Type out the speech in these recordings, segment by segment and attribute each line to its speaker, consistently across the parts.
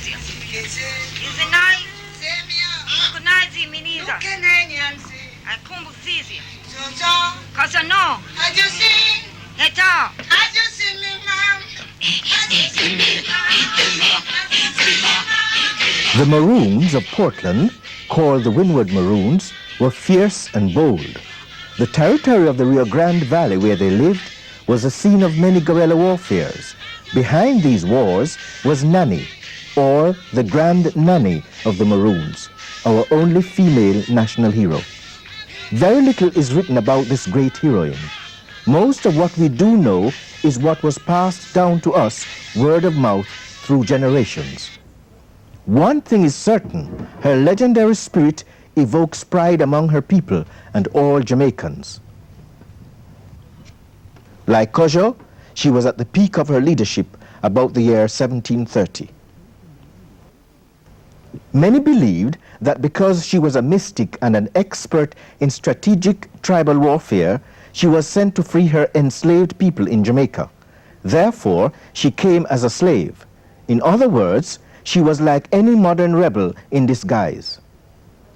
Speaker 1: easy. Easy night. Good night, Miniza. I come with easy. Cause I know. Eta.
Speaker 2: The Maroons of Portland, called the Windward Maroons, were fierce and bold. The territory of the Rio Grande Valley where they lived was the scene of many guerrilla warfares. Behind these wars was NANNY, or the Grand Nanny of the Maroons, our only female national hero. Very little is written about this great heroine. Most of what we do know is what was passed down to us word of mouth through generations. One thing is certain, her legendary spirit evokes pride among her people and all Jamaicans. Like Kojo, she was at the peak of her leadership about the year 1730. Many believed that because she was a mystic and an expert in strategic tribal warfare, she was sent to free her enslaved people in Jamaica. Therefore, she came as a slave. In other words, she was like any modern rebel in disguise.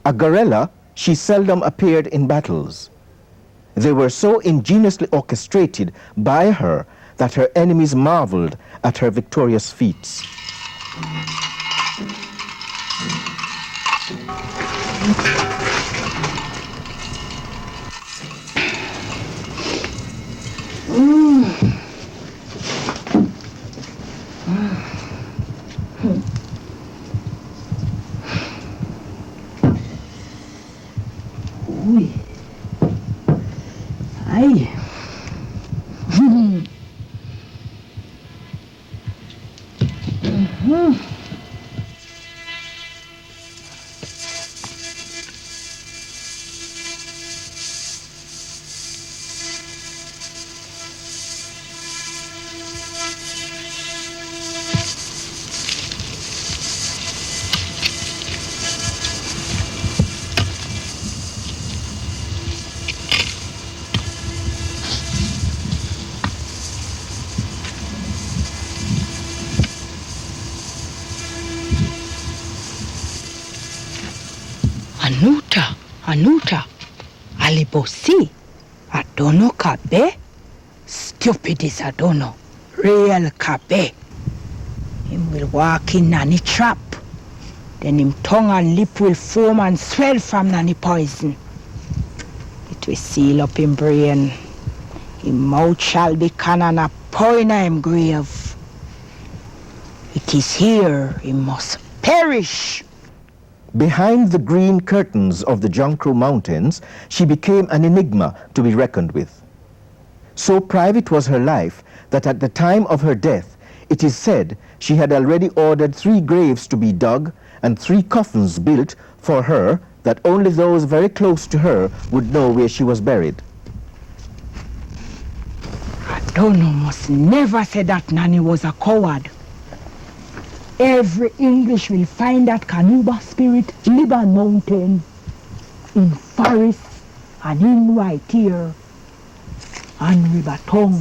Speaker 2: A guerrilla, she seldom appeared in battles. They were so ingeniously orchestrated by her that her enemies marveled at her victorious feats.
Speaker 3: Ay. Anuta, alibosi, adono kabe, stupidis adono, real kabe. Him will walk in Nanny trap, then him tongue and lip will foam and swell from Nanny poison. It will seal up him brain, him mouth shall be cannon a point in him grave. It is here he must perish.
Speaker 2: Behind the green curtains of the Jonkro Mountains, she became an enigma to be reckoned with. So private was her life that at the time of her death, it is said she had already ordered 3 graves to be dug and 3 coffins built for her that only those very close to her would know where she was buried.
Speaker 3: Adono must never say that Nanny was a coward. Every English will find that Kanuba spirit live on mountain, in forest, and in White Ear, and River Tongue.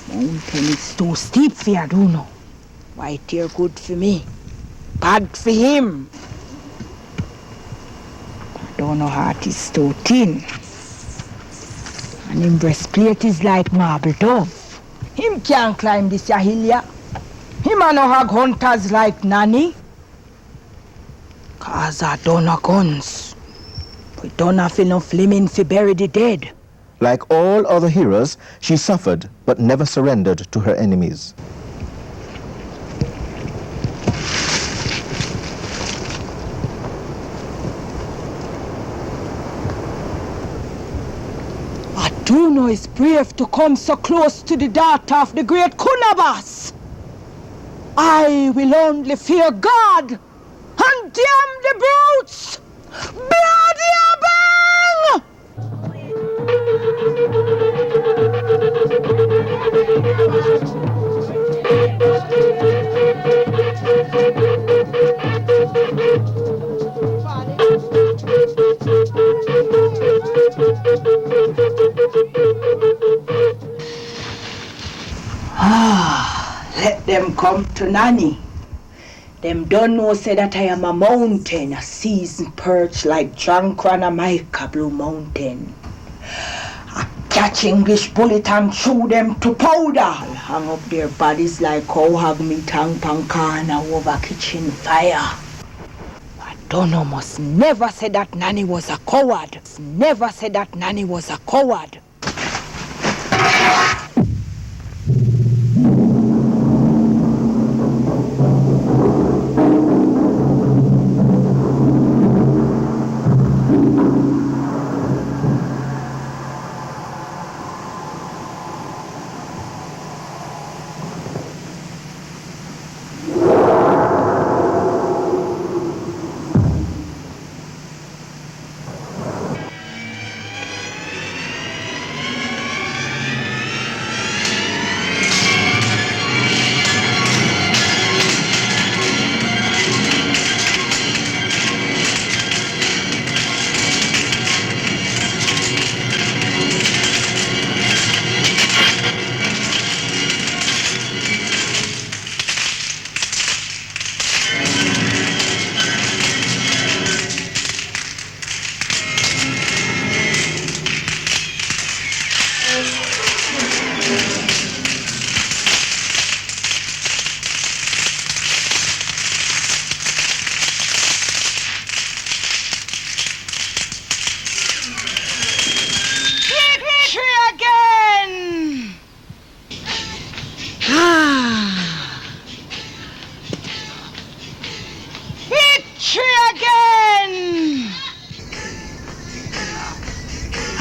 Speaker 3: Mountain is too steep for Adono. White Ear good for me, bad for him. Adono heart is too thin, and him breastplate is like marble dove. Him can't climb this hill ya. Him a no hog hunters like Nanny. Cause I don't have guns. We don't have enough liming to bury the dead.
Speaker 2: Like all other heroes, she suffered but never surrendered to her enemies.
Speaker 3: Adono is brave to come so close to the daughter of the great Kunabas. I will only fear God and damn the brutes! Bloody bang! Let them come to Nanny. Them don't know say that I am a mountain, a seasoned perch like John Jamaica Blue Mountain. I catch English bullet and chew them to powder. I'll hang up their bodies like cow hog meat hang pan corner over kitchen fire. I don't know, must never say that Nanny was a coward. Never say that Nanny was a coward.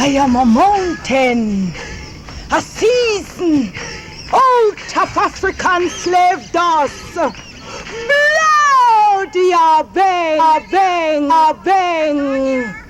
Speaker 3: I am a mountain, a season out of African slave dust. Bloody a bang, a bang, a bang.